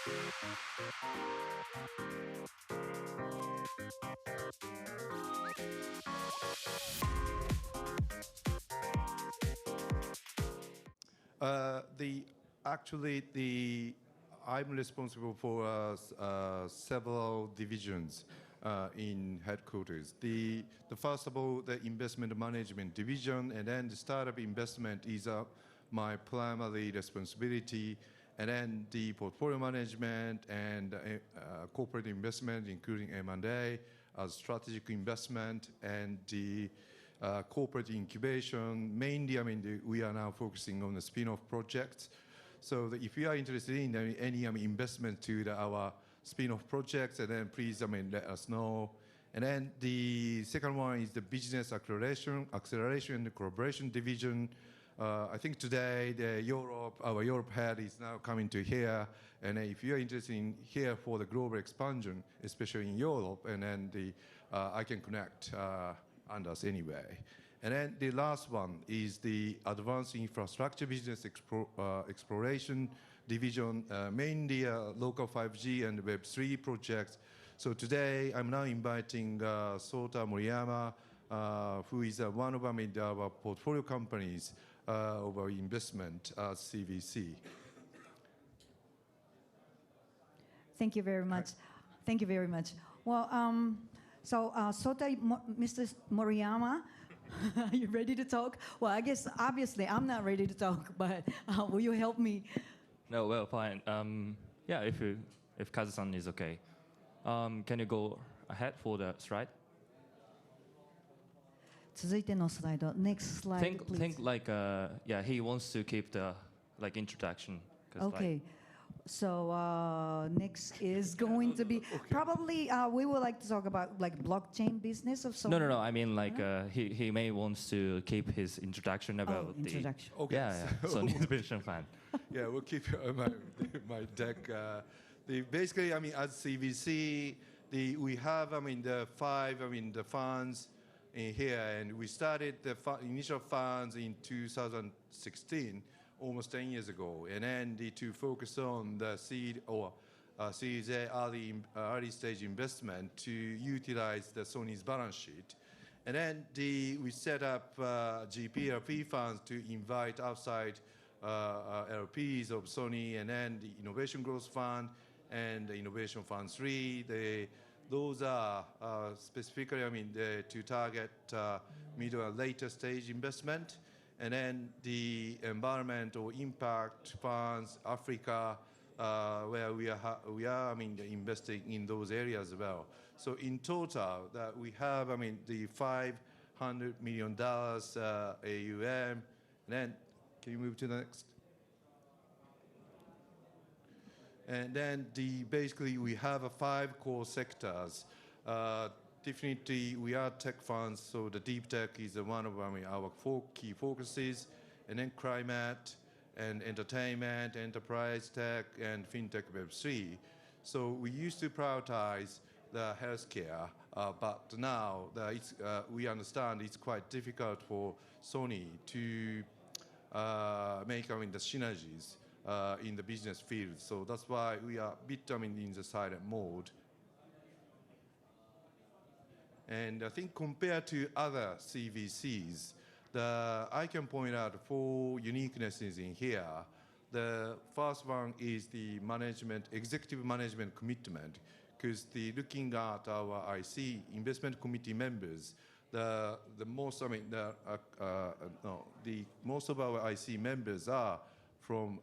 I'm responsible for several divisions in headquarters. The first of all, the investment management division, and then the startup investment is my primary responsibility, and then the portfolio management and corporate investment, including M&A, strategic investment, and the corporate incubation. Mainly, we are now focusing on the spin-off projects. So if you are interested in any investment to our spin-off projects, and then please let us know. And then the second one is the business acceleration and collaboration division. I think today our Europe head is now coming to here, and if you are interested in here for the global expansion, especially in Europe, and then I can connect Anders anyway. And then the last one is the advanced infrastructure business exploration division, mainly local 5G and Web3 projects. So today I'm now inviting Sota Moriyama, who is one of our portfolio companies of our investment at CVC. Thank you very much. Thank you very much. Well, so Sota, Mr. Moriyama, are you ready to talk? Well, I guess obviously I'm not ready to talk, but will you help me? No, well, fine. Yeah, if Kazu-san is okay, can you go ahead for the slide? 続いてのスライド Next slide, please. Think like yeah, he wants to keep the introduction. Okay. So next is going to be probably we would like to talk about blockchain business of Sony. No. I mean he may wants to keep his introduction about introduction. Okay. Yeah. Sony Innovation Fund. Yeah, we'll keep my deck. Basically, as CVC, we have the five the funds in here, and we started the initial funds in 2016. Almost 10 years ago, and then to focus on the seed or Series A early stage investment to utilize the Sony's balance sheet. And then we set up GP LP funds to invite outside LPs of Sony, and then the Innovation Growth Fund and the Innovation Fund 3. Those are specifically to target middle and later stage investment. And then the environmental impact funds, Africa, where we are investing in those areas as well. So in total, that we have the $500 million AUM. And then can you move to the next? And then basically we have 5 core sectors. Definitely, we are tech funds, so the deep tech is one of our 4 key focuses, and then climate and entertainment, enterprise tech, and fintech Web3. So we used to prioritize the healthcare, but now we understand it's quite difficult for Sony to make the synergies in the business field. So that's why we are a bit in the silent mode. And I think compared to other CVCs, I can point out 4 uniquenesses in here. The first one is the executive management commitment, because looking at our IC investment committee members, most of our IC members are from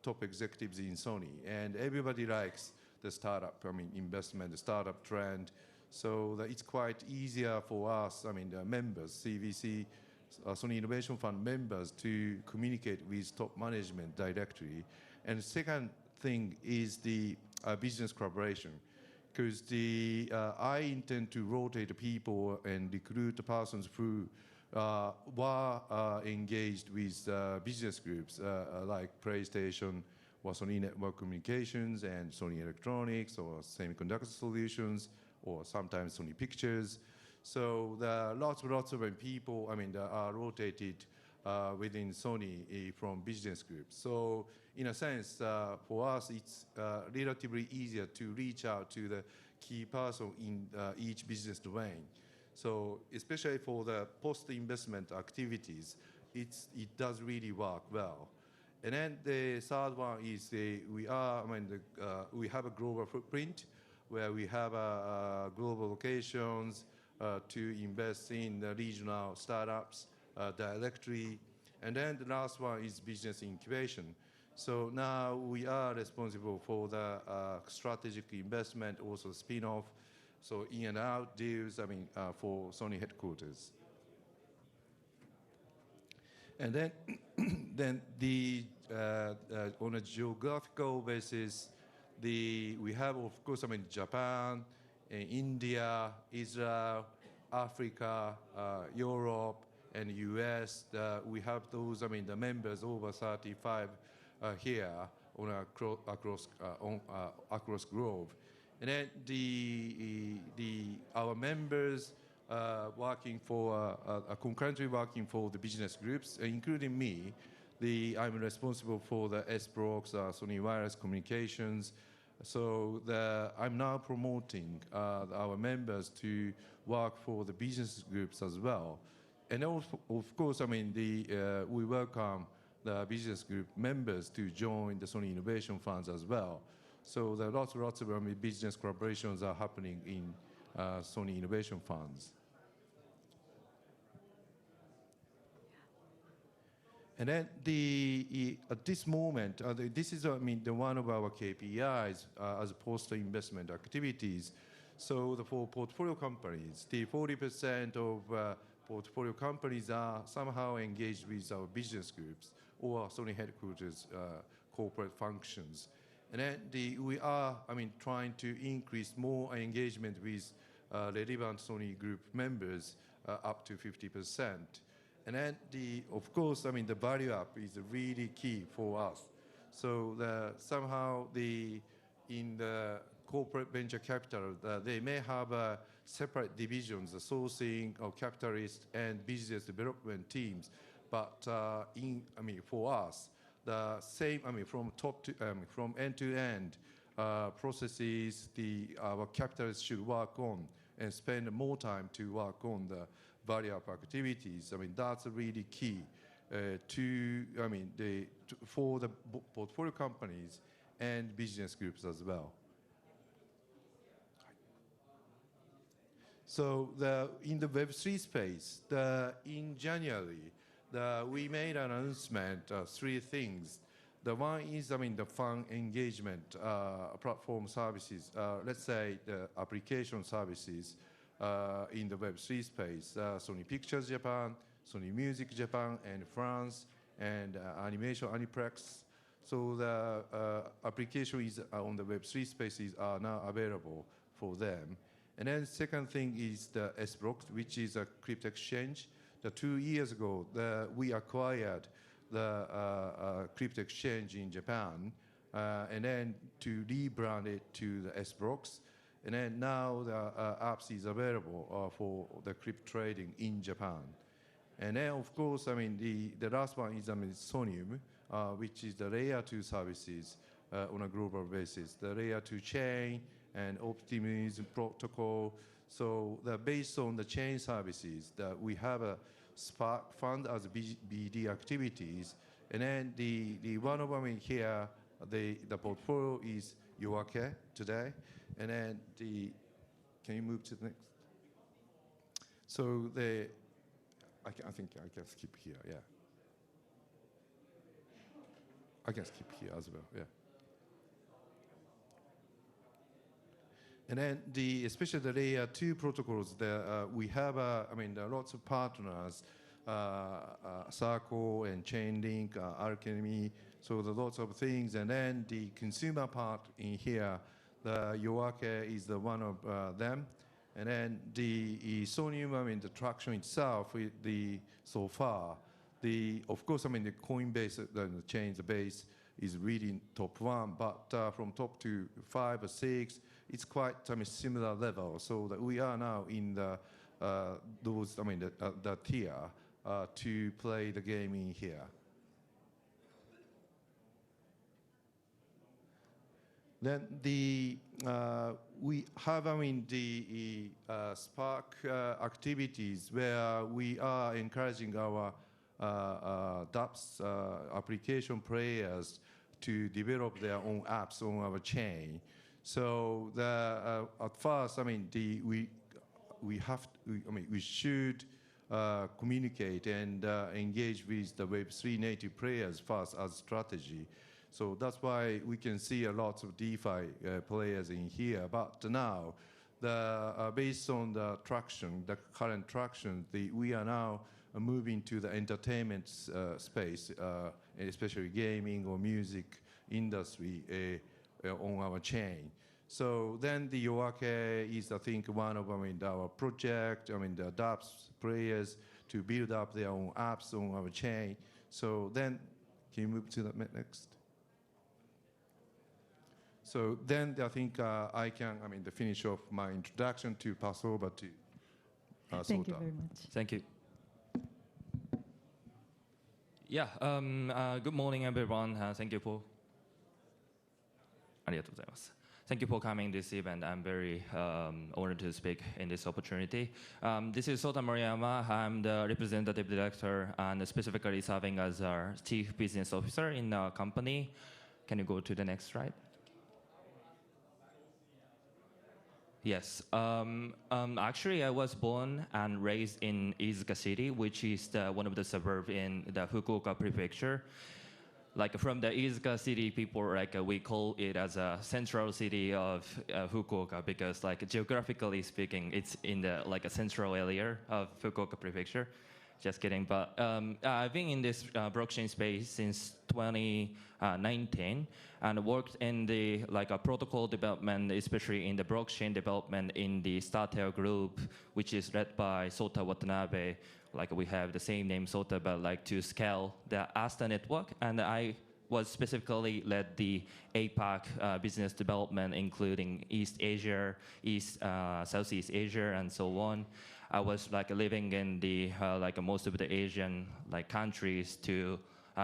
top executives in Sony, and everybody likes the startup investment, the startup trend. So it's quite easier for us, the members, CVC, Sony Innovation Fund members, to communicate with top management directly. And the second thing is the business collaboration, because I intend to rotate people and recruit the persons who were engaged with business groups like PlayStation or Sony Network Communications and Sony Electronics or Semiconductor Solutions, or sometimes Sony Pictures. So there are lots of people, that are rotated within Sony from business groups. So in a sense, for us, it's relatively easier to reach out to the key person in each business domain. So especially for the post-investment activities, it does really work well. And then the third one is we have a global footprint where we have global locations to invest in the regional startups directly. And then the last one is business incubation. So now we are responsible for the strategic investment, also spin-off, so in and out deals, for Sony headquarters. And then, on a geographical basis, we have, of course, Japan, India, Israel, Africa, Europe, and US. We have those, the members over 35 here on across globe. And then our members concurrently working for the business groups, including me. I'm responsible for the S-Blocks, Sony Wireless Communications. So I'm now promoting our members to work for the business groups as well. And also, of course, we welcome the business group members to join the Sony Innovation Funds as well. So there are lots of business collaborations are happening in Sony Innovation Funds. And then at this moment, this is one of our KPIs as post-investment activities. So for portfolio companies, the 40% of portfolio companies are somehow engaged with our business groups or Sony headquarters corporate functions. And then we are trying to increase more engagement with relevant Sony Group members up to 50%. And then of course, the value up is really key for us. So somehow in the corporate venture capital, they may have separate divisions, the sourcing of capitalists and business development teams. But for us, the same, from top to from end to end processes, our capitalists should work on and spend more time to work on the value up activities. That's really key for the portfolio companies and business groups as well. So in the Web3 space, in January, we made an announcement, 3 things. The one is, the fund engagement platform services, let's say the application services in the Web3 space, Sony Pictures Japan, Sony Music Japan, and France, and Animation Aniplex. So the application is on the Web3 spaces are now available for them. And then second thing is the S-Blocks, which is a crypto exchange. 2 years ago, we acquired the crypto exchange in Japan, and then to rebrand it to the S-Blocks. And then now the apps is available for the crypto trading in Japan. And then, of course, the last one is Sonium, which is the layer 2 services on a global basis, the layer 2 chain and optimism protocol. So based on the chain services, we have a Spark fund as BD activities. And then the one of them here, the portfolio is YOAKE today. And then can you move to the next? So I think I can skip here, yeah. I can skip here as well, yeah. And then especially the layer 2 protocols, we have there are lots of partners, Circle and Chainlink, Alchemy, so there are lots of things. And then the consumer part in here, the YOAKE is the one of them. And then the Sonium, the traction itself, so far, of course, the Coinbase, the chain's base is really top 1, but from top to 5 or 6, it's quite similar level. So that we are now in those, the tier. to play the game in here. Then we have, the Spark activities where we are encouraging our dApps application players to develop their own apps on our chain. So at first, we should communicate and engage with the Web3 native players first as strategy. So that's why we can see a lot of DeFi players in here. But now, based on the current traction, we are now moving to the entertainment space, especially gaming or music industry on our chain. So then the YOAKE is, I think, one of our project, the dApps players to build up their own apps on our chain. So then, can you move to the next? So then I think I can, finish off my introduction to pass over to Sota. Thank you very much. Thank you. Yeah, good morning, everyone. Thank you for. ありがとうございます。Thank you for coming this event. I'm very honored to speak in this opportunity. This is Sota Moriyama. I'm the representative director and specifically serving as our chief business officer in our company. Can you go to the next slide? Yes. Actually, I was born and raised in Iizuka City, which is one of the suburbs in the Fukuoka Prefecture. Like from the Iizuka City, people we call it as a central city of Fukuoka because, geographically speaking, it's in the a central area of Fukuoka Prefecture. Just kidding. But I've been in this blockchain space since 2019 and worked in the protocol development, especially in the blockchain development in the Sota Group, which is led by Sota Watanabe. We have the same name, Sota, but to scale the Asta network. And I was specifically led the APAC business development, including East Asia, Southeast Asia, and so on. I was living in the most of the Asian countries to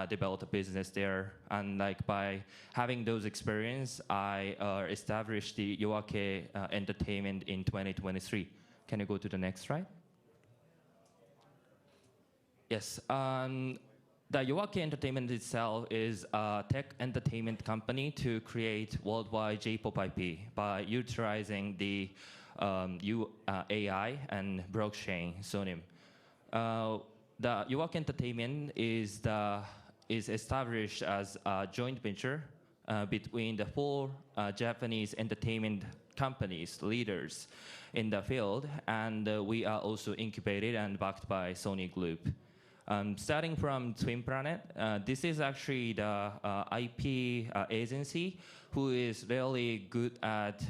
develop a business there, and by having those experience, I established the YOAKE Entertainment in 2023. Can you go to the next slide? Yes. The YOAKE Entertainment itself is a tech entertainment company to create worldwide J-pop IP by utilizing the AI and blockchain Sony. The YOAKE Entertainment is established as a joint venture between the 4 Japanese entertainment companies, leaders in the field, and we are also incubated and backed by Sony Group. Starting from Twin Planet, this is actually the IP agency who is really good at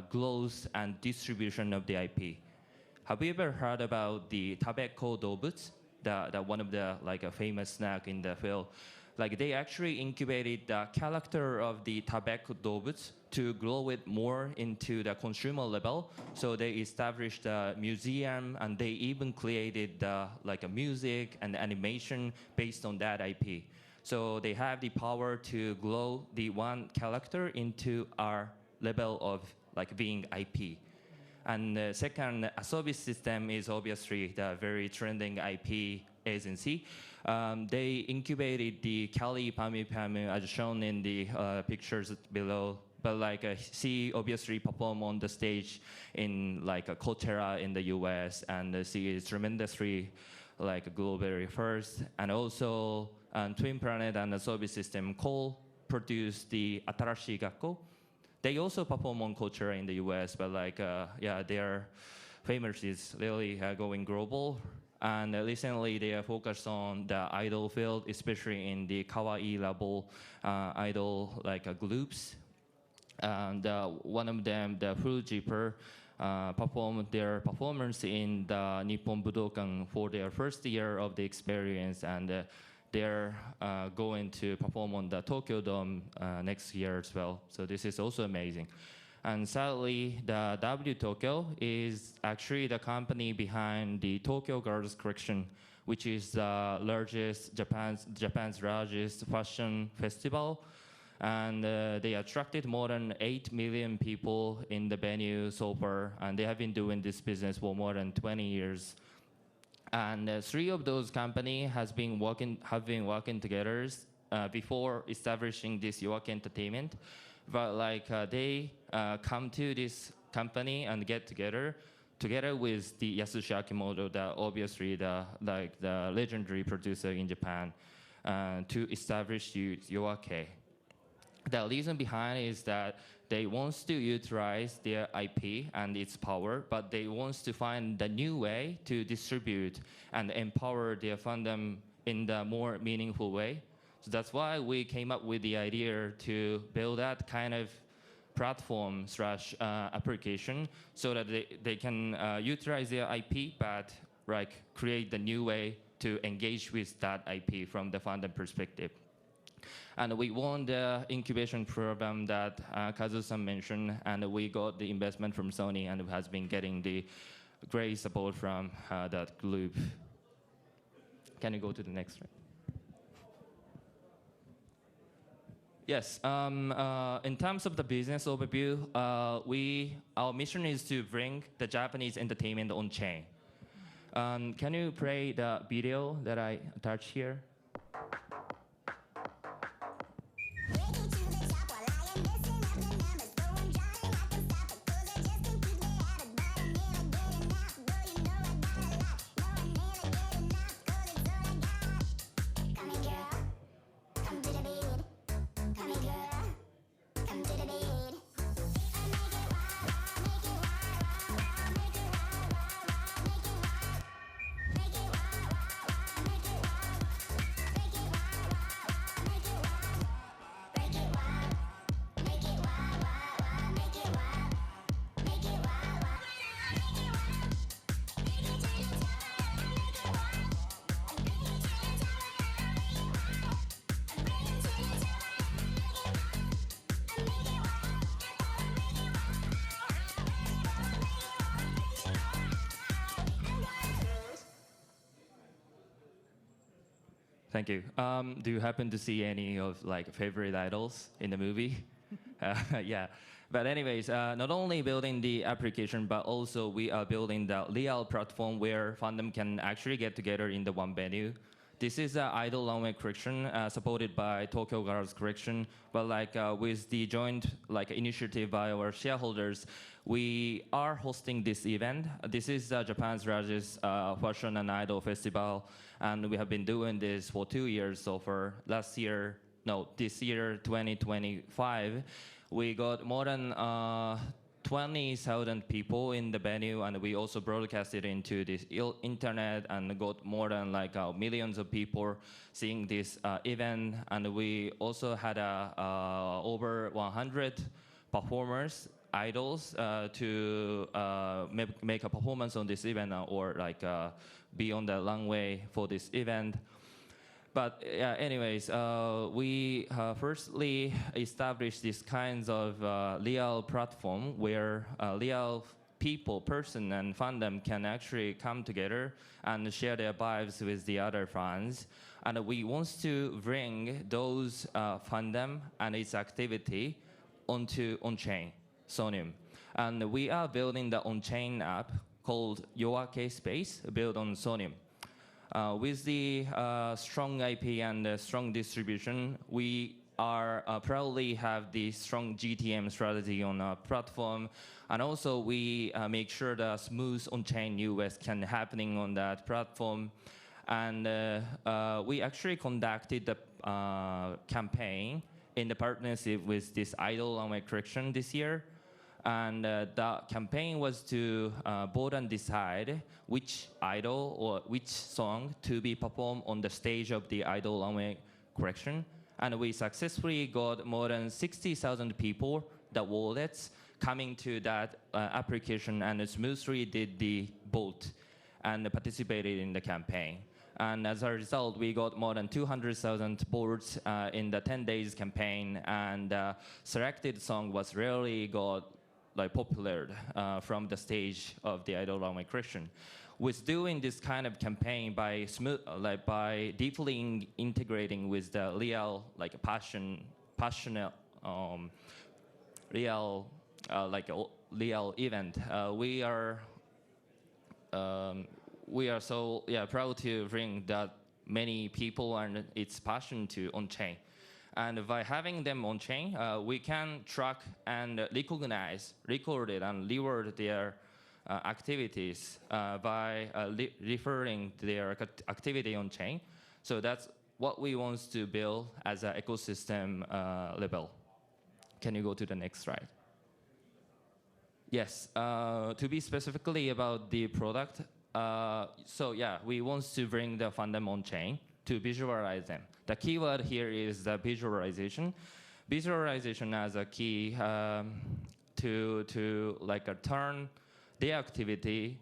growth and distribution of the IP. Have you ever heard about the Tabeko Dobutsu, the one of the a famous snack in the field? They actually incubated the character of the Tabeko Dobutsu to grow it more into the consumer level. So they established a museum, and they even created a music and animation based on that IP. So they have the power to grow the one character into our level of being IP. And the second, Asobi System is obviously the very trending IP agency. They incubated the Kali Pami Pamu as shown in the pictures below. But she obviously performed on the stage in Coachella in the US, and she is tremendously globally first. And also Twin Planet and Asobi System co-produced the Atarashi Gakko. They also perform on Coachella in the US, but their famous is really going global. And recently they are focused on the idol field, especially in the kawaii level idol groups. And one of them, the Fujiper, performed their performance in the Nippon Budokan for their first year of the experience, and they're going to perform on the Tokyo Dome next year as well. So this is also amazing. And sadly, the W Tokyo is actually the company behind the Tokyo Girls Collection, which is the Japan's largest fashion festival. And they attracted more than 8 million people in the venue so far, and they have been doing this business for more than 20 years. And 3 of those companies have been working together before establishing this YOAKE Entertainment. But they come to this company and get together with the Yasushi Akimoto, obviously the legendary producer in Japan, to establish YOAKE. The reason behind is that they want to utilize their IP and its power, but they want to find the new way to distribute and empower their fandom in the more meaningful way. So that's why we came up with the idea to build that kind of platform / application so that they can utilize their IP, but create the new way to engage with that IP from the fandom perspective. And we won the incubation program that Kazu-san mentioned, and we got the investment from Sony, and has been getting the great support from that group. Can you go to the next one? Yes, in terms of the business overview, our mission is to bring the Japanese entertainment on chain. Can you play the video that I attached here? Thank you. Do you happen to see any of favorite idols in the movie? Yeah. But anyways, not only building the application, but also we are building the real platform where fandom can actually get together in the one venue. This is an idol runway collection supported by Tokyo Girls Collection, but with the joint initiative by our shareholders, we are hosting this event. This is Japan's largest fashion and idol festival, and we have been doing this for 2 years so far. This year, 2025, we got more than 20,000 people in the venue, and we also broadcasted into the internet and got more than millions of people seeing this event. And we also had over 100 performers, idols, to make a performance on this event or be on the runway for this event. But anyways, we firstly established these kinds of real platform where real people, person, and fandom can actually come together and share their vibes with the other fans. And we want to bring those fandom and its activity onto on-chain, Sonium. And we are building the on-chain app called YOAKE Space, built on Sonium. With the strong IP and strong distribution, we are proudly have the strong GTM strategy on our platform, and also we make sure the smooth on-chain US can happening on that platform. And we actually conducted the campaign in the partnership with this idol runway collection this year. And the campaign was to vote and decide which idol or which song to be performed on the stage of the idol runway collection. And we successfully got more than 60,000 people, the wallets, coming to that application and smoothly did the vote and participated in the campaign. And as a result, we got more than 200,000 votes in the 10 days campaign, and selected song was really got popular from the stage of the idol runway collection. with doing this kind of campaign by by deeply integrating with the real passionate real real event, we are so proud to bring that many people and its passion to on-chain. And by having them on-chain, we can track and recognize, record it, and reward their activities by referring their activity on-chain. So that's what we want to build as an ecosystem level. Can you go to the next slide? Yes, to be specifically about the product, so yeah, we want to bring the fandom on-chain to visualize them. The keyword here is the visualization. Visualization as a key to turn their activity,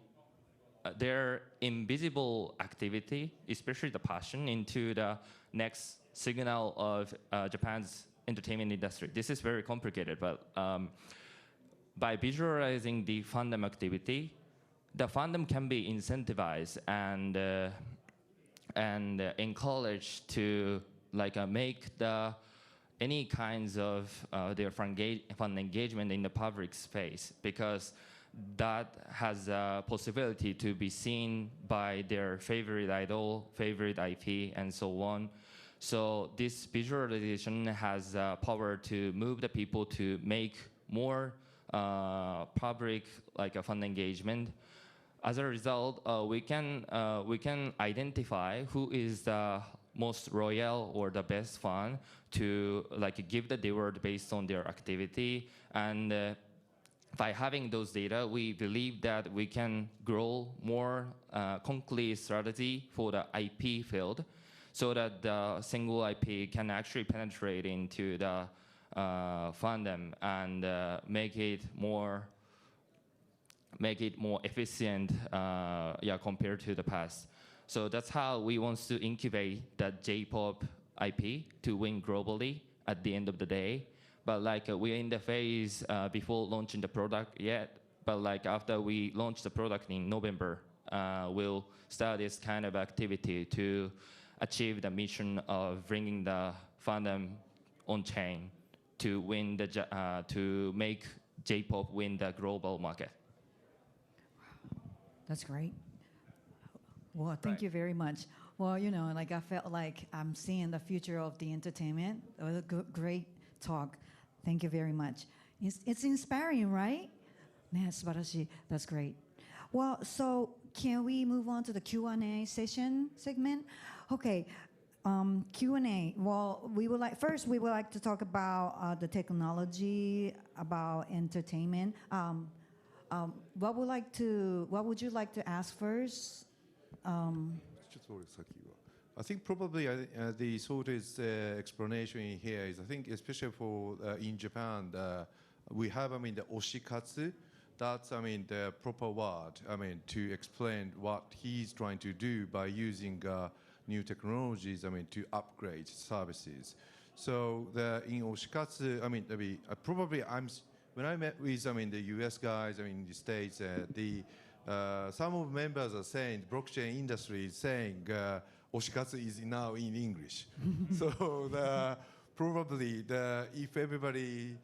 their invisible activity, especially the passion, into the next signal of Japan's entertainment industry. This is very complicated, but by visualizing the fandom activity, the fandom can be incentivized and encouraged to make any kinds of their fun engagement in the public space, because that has a possibility to be seen by their favorite idol, favorite IP, and so on. So this visualization has power to move the people to make more public fun engagement. As a result, we can identify who is the most loyal or the best fan to give the reward based on their activity. And by having those data, we believe that we can grow more concrete strategy for the IP field, so that the single IP can actually penetrate into the fandom and make it more efficient compared to the past. So that's how we want to incubate that J-pop IP to win globally at the end of the day. But we're in the phase before launching the product yet, but after we launch the product in November, we'll start this kind of activity to achieve the mission of bringing the fandom on-chain to win to make J-pop win the global market. That's great. Well, thank you very much. Well, I felt like I'm seeing the future of the entertainment. It was a great talk. Thank you very much. It's inspiring, right? That's great. Well, so can we move on to the Q&A segment? Okay. Q&A. Well, we would like to talk about the technology, about entertainment. What would you like to ask first? I think probably the Sota's explanation in here is, I think especially for in Japan, we have the oshikatsu. That's the proper word. To explain what he's trying to do by using new technologies. To upgrade services. So in oshikatsu, probably when I met with the US guys, in the States, some of members are saying the blockchain industry is saying oshikatsu is now in English. So probably if everybody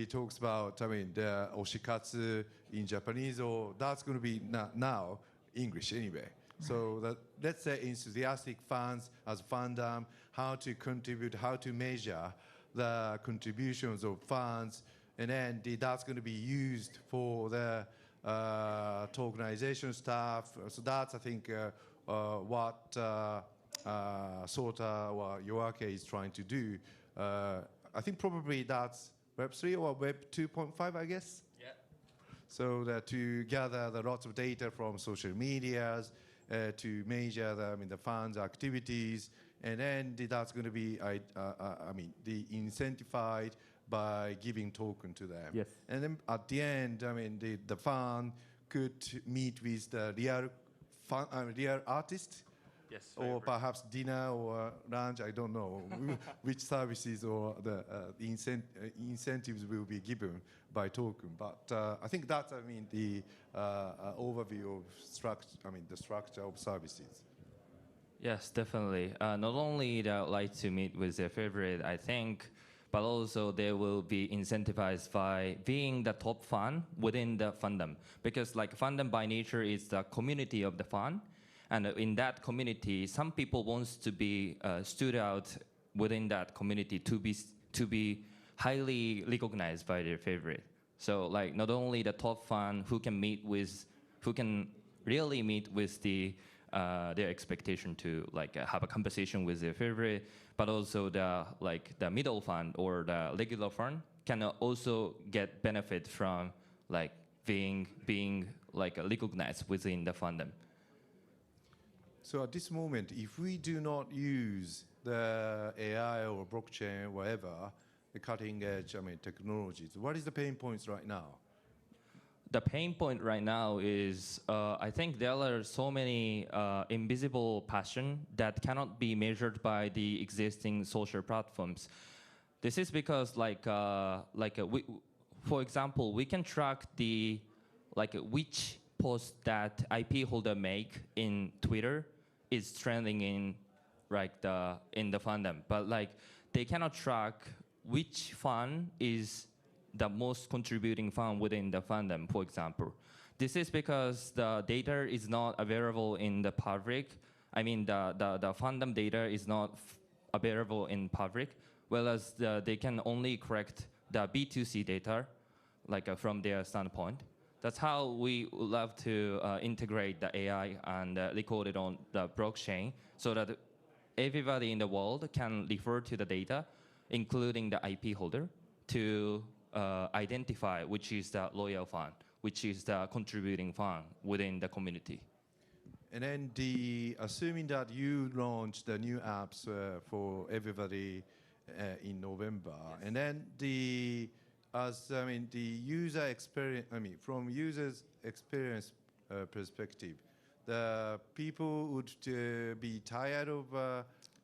talks about the oshikatsu in Japanese, that's going to be now English anyway. So let's say enthusiastic fans as fandom, how to contribute, how to measure the contributions of fans, and then that's going to be used for the organization staff. So that's, I think, what Sota or YOAKE is trying to do. I think probably that's Web 3 or Web 2.5, I guess. Yeah. So that to gather the lots of data from social medias, to measure the fans' activities, and then that's going to be, the incentivized by giving token to them. Yes. And then at the end, the fan could meet with the real artist Yes. or perhaps dinner or lunch. I don't know which services or the incentives will be given by token. But I think that's the overview of structure. The structure of services. Yes, definitely. Not only they would like to meet with their favorite, I think, but also they will be incentivized by being the top fan within the fandom. Because like fandom by nature is the community of the fan. And in that community, some people wants to be stood out within that community to be highly recognized by their favorite. So like not only the top fan who can really meet with their expectation to like have a conversation with their favorite, but also the middle fan or the regular fan can also get benefit from like being like recognized within the fandom. So at this moment, if we do not use the AI or blockchain, whatever, the cutting edge technologies, what is the pain points right now? The pain point right now is I think there are so many invisible passion that cannot be measured by the existing social platforms. This is because for example, we can track which post that IP holder make in Twitter is trending in the fandom, but like they cannot track which fan is the most contributing fan within the fandom, for example. This is because the data is not available in the public. I mean, the fandom data is not available in public, whereas they can only correct the B2C data, from their standpoint. That's how we would love to integrate the AI and record it on the blockchain so that everybody in the world can refer to the data, including the IP holder, to identify which is the loyal fan, which is the contributing fan within the community. And then assuming that you launched the new apps for everybody in November, and then the user experience, from users' experience perspective, the people would be tired of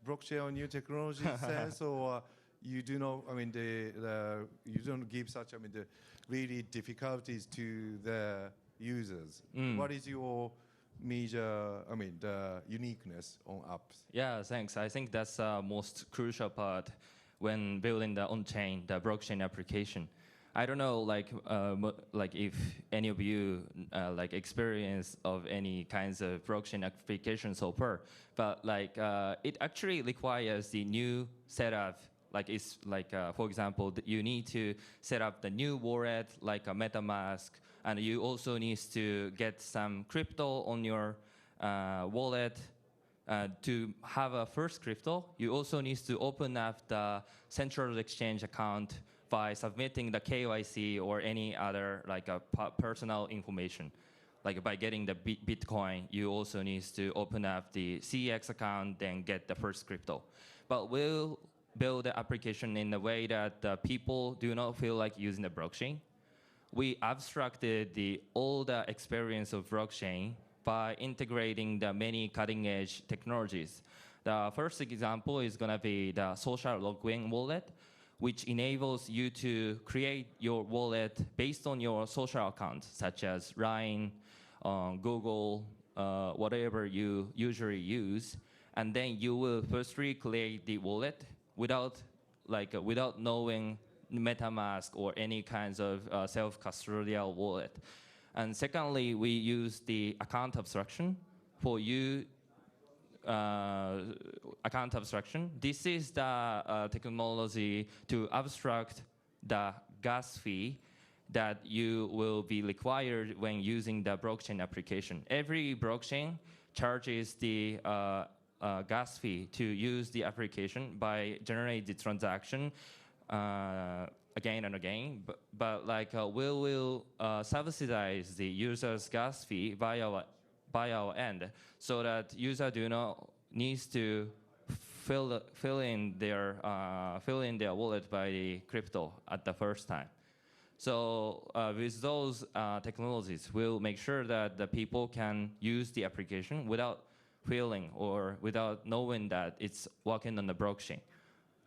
blockchain or new technology sense, or you do not, you don't give such, the really difficulties to the users. What is your major, the uniqueness on apps? Yeah, thanks. I think that's the most crucial part when building the on-chain, the blockchain application. I don't know, if any of you experience of any kinds of blockchain application so far, but it actually requires the new setup. For example, you need to set up the new wallet, like a MetaMask, and you also need to get some crypto on your wallet. To have a first crypto, you also need to open up the central exchange account by submitting the KYC or any other personal information. By getting the Bitcoin, you also need to open up the CX account, then get the first crypto. But we'll build the application in a way that the people do not feel like using the blockchain. We abstracted all the experience of blockchain by integrating the many cutting-edge technologies. The first example is going to be the social login wallet, which enables you to create your wallet based on your social accounts, such as Line, Google, whatever you usually use. And then you will firstly create the wallet without knowing MetaMask or any kinds of self-custodial wallet. And secondly, we use the account abstraction for you. Account abstraction. This is the technology to abstract the gas fee that you will be required when using the blockchain application. Every blockchain charges the gas fee to use the application by generate the transaction again and again. But we will subsidize the user's gas fee by our end, so that user do not needs to fill in their wallet by the crypto at the first time. So with those technologies, we'll make sure that the people can use the application without feeling or without knowing that it's working on the blockchain.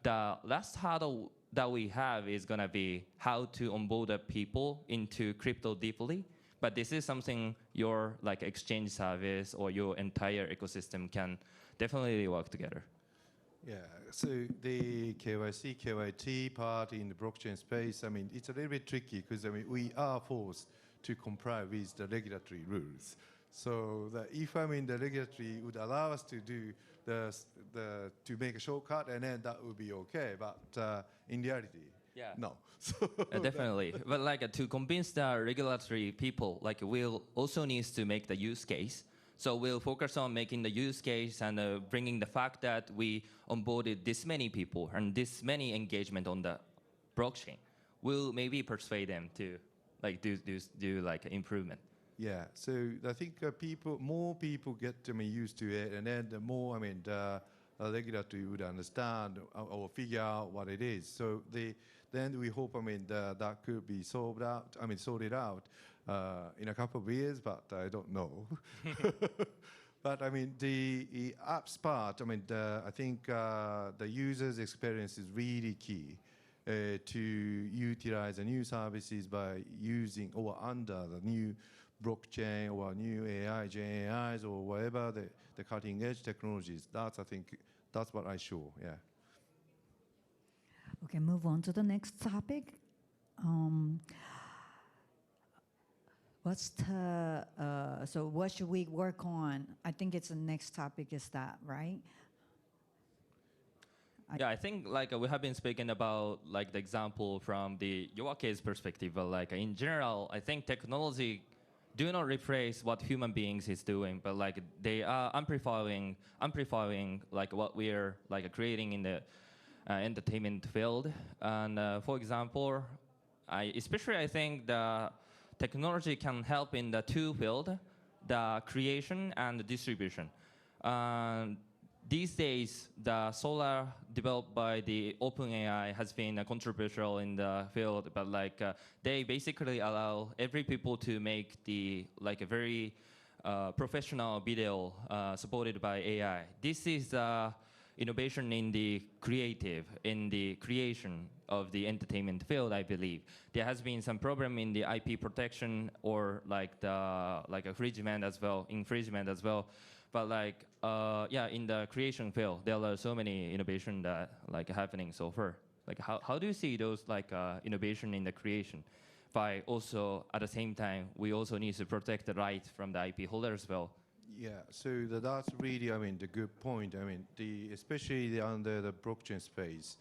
The last hurdle that we have is going to be how to onboard the people into crypto deeply. But this is something your like exchange service or your entire ecosystem can definitely work together. Yeah, so the KYC, KYT part in the blockchain space, I mean, it's a little bit tricky because, I mean, we are forced to comply with the regulatory rules. So that if, I mean, the regulatory would allow us to do to make a shortcut, and then that would be okay. But in reality, no. So definitely. But like to convince the regulatory people, like we'll also needs to make the use case. So we'll focus on making the use case and bringing the fact that we onboarded this many people and this many engagement on the blockchain. We'll maybe persuade them to like do like improvement. Yeah, so I think more people get used to it, and then the more, I mean, the regulator would understand or figure out what it is. So then we hope, I mean, that could be sorted out in a couple of years, but I don't know. But I mean, the apps part, I mean, I think the user's experience is really key to utilize the new services by using or under the new blockchain or new AI, Gen AIs or whatever the cutting edge technologies. I think that's what I show, yeah. Okay, move on to the next topic. So what should we work on? I think it's the next topic is that, right? Yeah, I think like we have been speaking about like the example from the YOAKE's perspective, but like in general, I think technology do not replace what human beings is doing, but like they are amplifying like what we are like creating in the entertainment field. And for example, I think the technology can help in the two fields, the creation and the distribution. These days, the Solar developed by the OpenAI has been controversial in the field, but like they basically allow every people to make the like a very professional video supported by AI. This is innovation in the creation of the entertainment field, I believe. There has been some problem in the IP protection or like infringement as well. But like, in the creation field, there are so many innovation that like happening so far. Like, how do you see those like innovation in the creation? But also at the same time, we also need to protect the rights from the IP holder as well. Yeah, so that's really, I mean, the good point. I mean, especially under the blockchain space,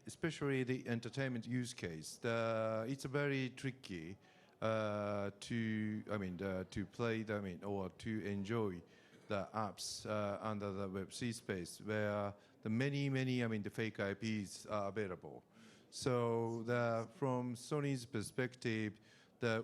especially the entertainment use case, it's very tricky. To play or to enjoy the apps under the Web3 space where the many, the fake IPs are available. So from Sony's perspective,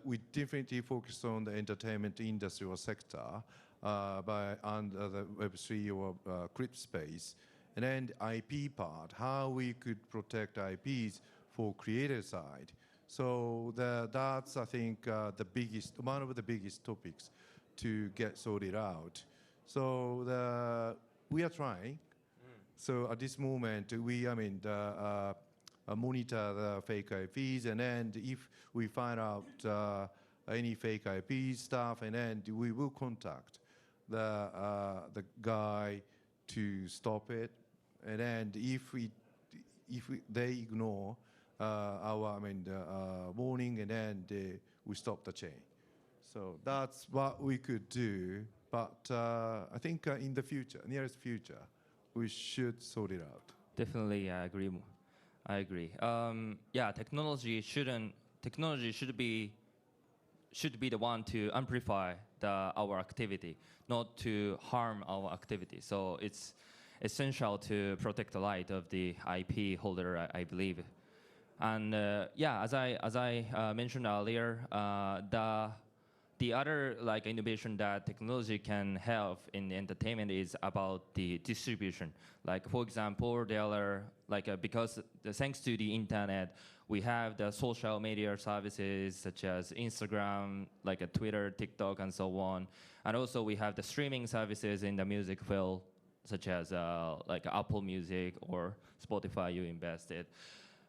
we definitely focus on the entertainment industry or sector under the Web3 or crypto space. And then the IP part, how we could protect IPs for creator side. So that's, I think, one of the biggest topics to get sorted out. So we are trying. So at this moment, we, monitor the fake IPs, and then if we find out any fake IP stuff, and then we will contact the guy to stop it. And then if they ignore our warning, and then we stop the chain. So that's what we could do. But I think in the future, nearest future, we should sort it out. Definitely, I agree. Technology should be the one to amplify our activity, not to harm our activity. So it's essential to protect the right of the IP holder, I believe. And as I mentioned earlier, the other like innovation that technology can help in entertainment is about the distribution. Like for example, there are like because thanks to the internet, we have the social media services such as Instagram, like a Twitter, TikTok, and so on. And also we have the streaming services in the music field, such as like Apple Music or Spotify you invested.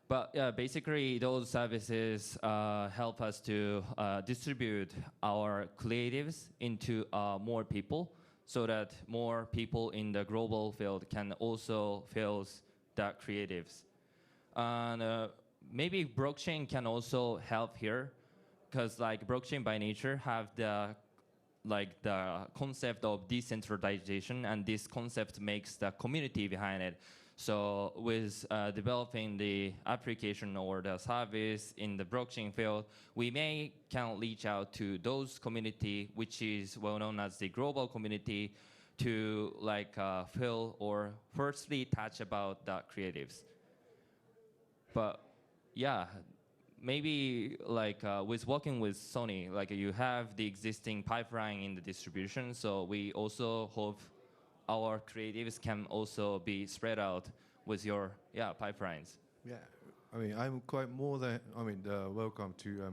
But basically those services help us to distribute our creatives into more people, so that more people in the global field can also feel the creatives. And maybe blockchain can also help here, because like blockchain by nature have the concept of decentralization, and this concept makes the community behind it. So with developing the application or the service in the blockchain field, we can reach out to those community, which is well known as the global community, to like feel or firstly touch about the creatives. But yeah, maybe like with working with Sony, like you have the existing pipeline in the distribution, so we also hope our creatives can also be spread out with your pipelines. Yeah, I mean, I'm quite more than welcome to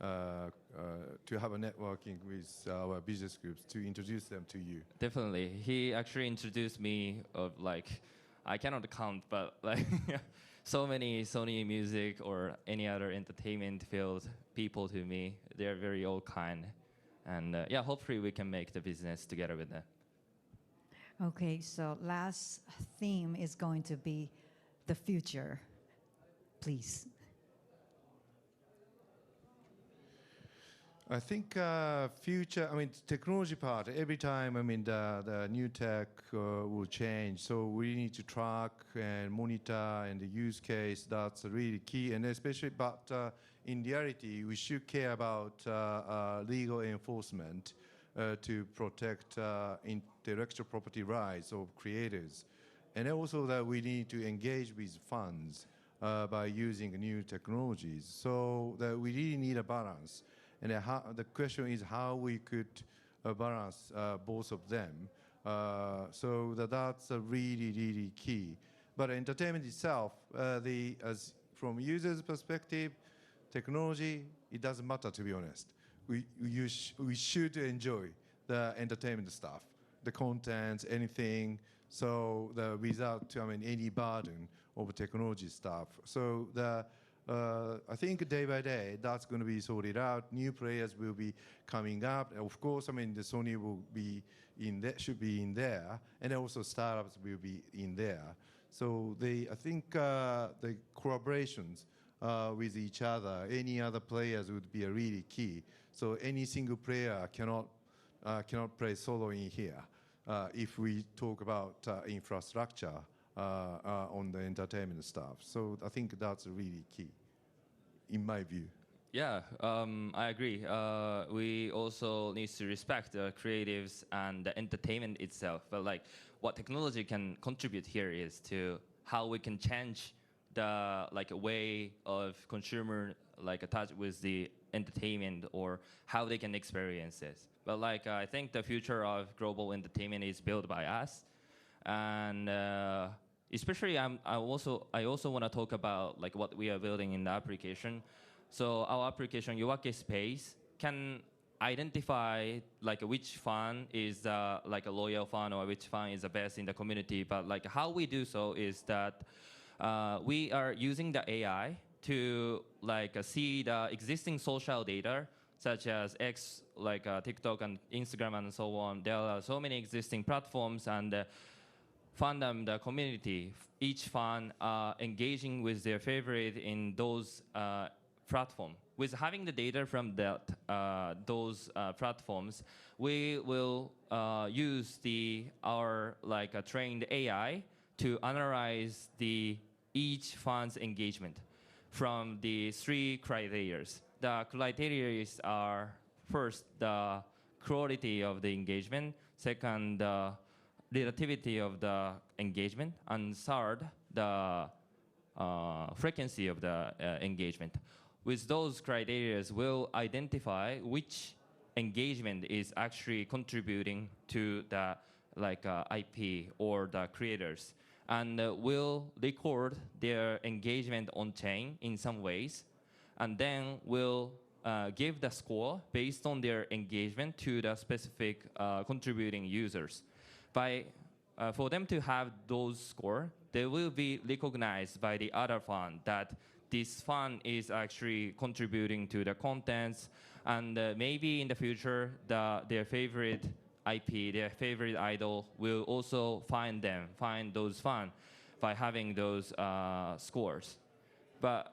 to have a networking with our business groups to introduce them to you. Definitely, he actually introduced me of like, I cannot count, but like so many Sony music or any other entertainment field people to me. They're very all kind, and yeah, hopefully we can make the business together with them. Okay, so last theme is going to be the future. Please. I think future, technology part, every time, the new tech will change. So we need to track and monitor and the use case, that's really key. And especially, but in reality, we should care about legal enforcement to protect intellectual property rights of creators. And also that we need to engage with funds by using new technologies. So that we really need a balance. And the question is how we could balance both of them. So that's really, really key. But entertainment itself, from users' perspective, technology, it doesn't matter, to be honest. We should enjoy the entertainment stuff, the contents, anything, so without any burden of technology stuff. So I think day by day that's going to be sorted out. New players will be coming up. Of course, the Sony will be should be in there, and also startups will be in there. So I think the collaborations with each other, any other players would be a really key. So any single player cannot play solo in here if we talk about infrastructure on the entertainment stuff. So I think that's really key, in my view. Yeah, I agree. We also need to respect the creatives and the entertainment itself. But like, what technology can contribute here is to how we can change the way of consumer attached with the entertainment, or how they can experience this. But I think the future of global entertainment is built by us, and especially I also want to talk about what we are building in the application. So our application YOAKE Space can identify which fan is a loyal fan, or which fan is the best in the community. But how we do so is that we are using the AI to see the existing social data, such as X, TikTok and Instagram and so on. There are so many existing platforms, and fandom, the community, each fan engaging with their favorite in those platforms. With having the data from those platforms, we will use our trained AI to analyze each fan's engagement from the 3 criteria. The criteria are first the quality of the engagement, second the relativity of the engagement, and third the frequency of the engagement. With those criteria, we'll identify which engagement is actually contributing to the IP or the creators. and will record their engagement on chain in some ways, and then will give the score based on their engagement to the specific contributing users. For them to have those scores, they will be recognized by the other fund that this fund is actually contributing to the contents, and maybe in the future, their favorite IP, their favorite idol will also find those fun by having those scores. But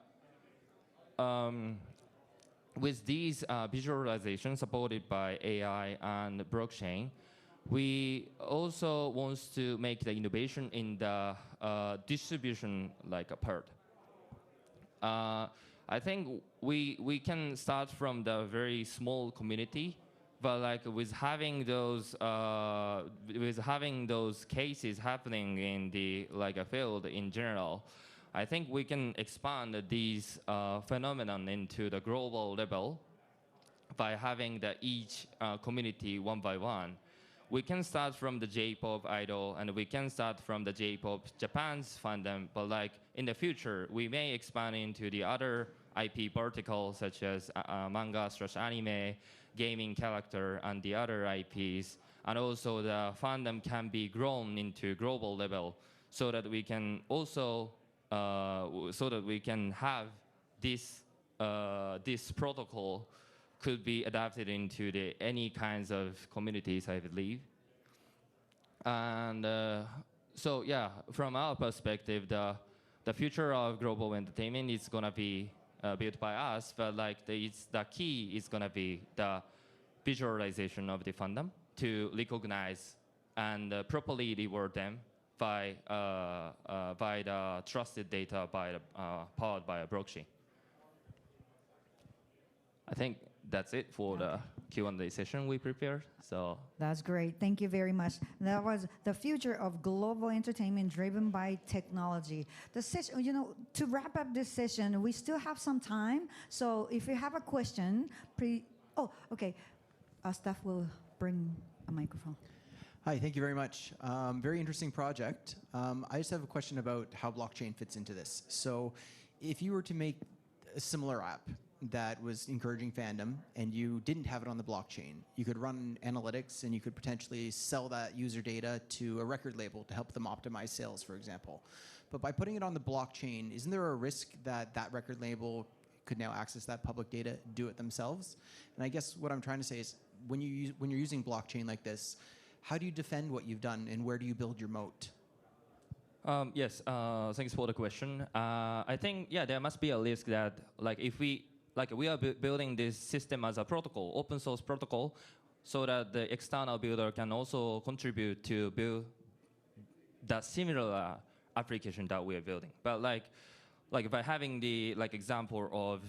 with these visualizations supported by AI and blockchain, we also want to make the innovation in the distribution part. I think we can start from the very small community, but with having those cases happening in the field in general, I think we can expand these phenomenon into the global level by having each community one by one. We can start from the J-pop idol, and we can start from the J-pop Japan's fandom, but in the future, we may expand into the other IP verticals such as manga/anime, gaming character, and the other IPs. And also the fandom can be grown into global level so that we can also, have this protocol could be adapted into any kinds of communities, I believe. And so, yeah, from our perspective, the future of global entertainment is going to be built by us, but the key is going to be the visualization of the fandom to recognize and properly reward them by the trusted data powered by a blockchain. I think that's it for the Q&A session we prepared. So that's great. Thank you very much. That was the future of global entertainment driven by technology. The session, to wrap up this session, we still have some time. So if you have a question, okay. Our staff will bring a microphone. Hi, thank you very much. Very interesting project. I just have a question about how blockchain fits into this. So if you were to make a similar app that was encouraging fandom and you didn't have it on the blockchain, you could run analytics and you could potentially sell that user data to a record label to help them optimize sales, for example. But by putting it on the blockchain, isn't there a risk that that record label could now access that public data, do it themselves? And I guess what I'm trying to say is when you're using blockchain like this, how do you defend what you've done and where do you build your moat? Yes, thanks for the question. I think, there must be a risk that if we are building this system as a protocol, open source protocol, so that the external builder can also contribute to build that similar application that we are building. But by having the example of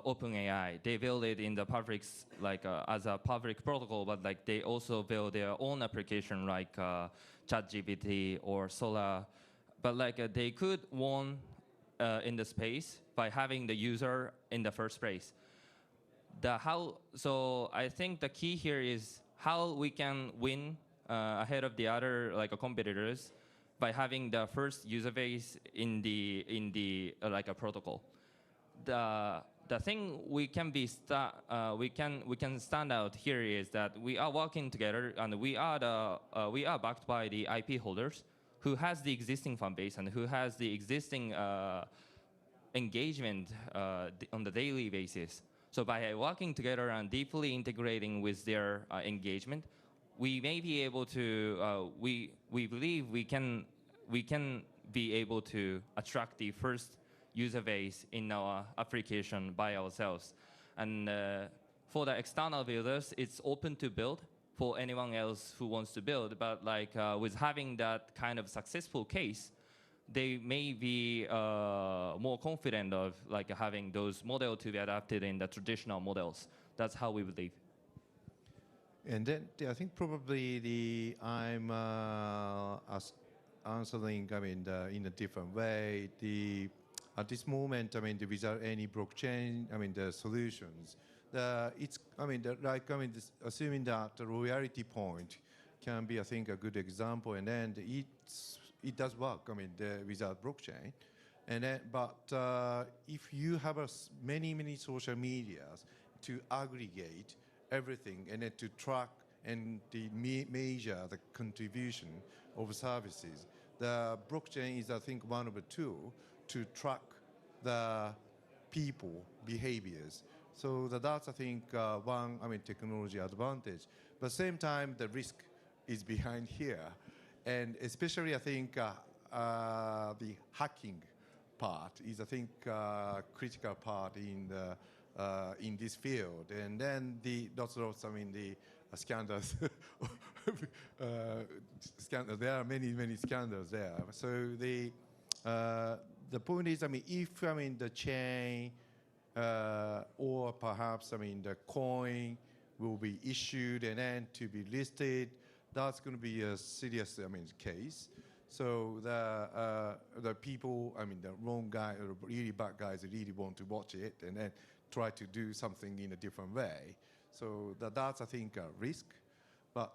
OpenAI, they build it in the public as a public protocol, but they also build their own application like ChatGPT or Solar. But they could win in the space by having the user in the first place. So I think the key here is how we can win ahead of the other competitors by having the first user base in the a protocol. The thing we can stand out here is that we are working together and we are backed by the IP holders who has the existing fan base and who has the existing engagement on the daily basis. So by working together and deeply integrating with their engagement, we may be able to, we believe we can be able to attract the first user base in our application by ourselves. And for the external builders, it's open to build for anyone else who wants to build. But with having that kind of successful case, they may be more confident of having those models to be adapted in the traditional models. That's how we believe. And then I think probably I'm answering in a different way. At this moment, without any blockchain, the solutions. Assuming that the royalty point can be, I think, a good example, and then it does work. I mean, without blockchain. And then, but if you have many social medias to aggregate everything and then to track and measure the contribution of services, the blockchain is, I think, one of the tools to track the people behaviors. So that's, I think, one, technology advantage. But same time, the risk is behind here. And especially, I think, the hacking part is, I think, critical part in this field. And then the scandals. There are many scandals there. So the point is, if the chain or perhaps the coin will be issued and then to be listed, that's going to be a serious case. So the people, the wrong guy or really bad guys really want to watch it and then try to do something in a different way. So that's, I think, a risk. But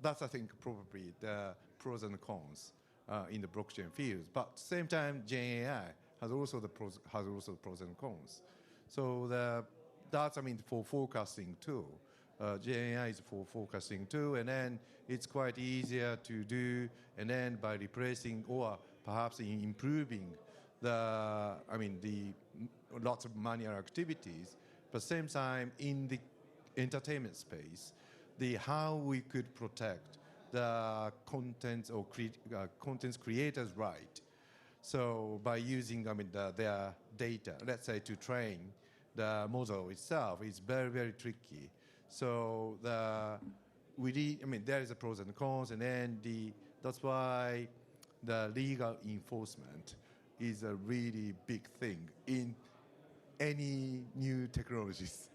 that's, I think, probably the pros and cons in the blockchain field. But at the same time, Gen AI has also the pros and cons. So that's, for forecasting too. Gen AI is for forecasting too, and then it's quite easier to do, and then by replacing or perhaps improving the lots of manual activities. But at the same time, in the entertainment space, how we could protect the content or content creators' right. So by using their data, let's say to train the model itself, is very tricky. So there is a pros and cons, and then that's why the legal enforcement is a really big thing in any new technologies.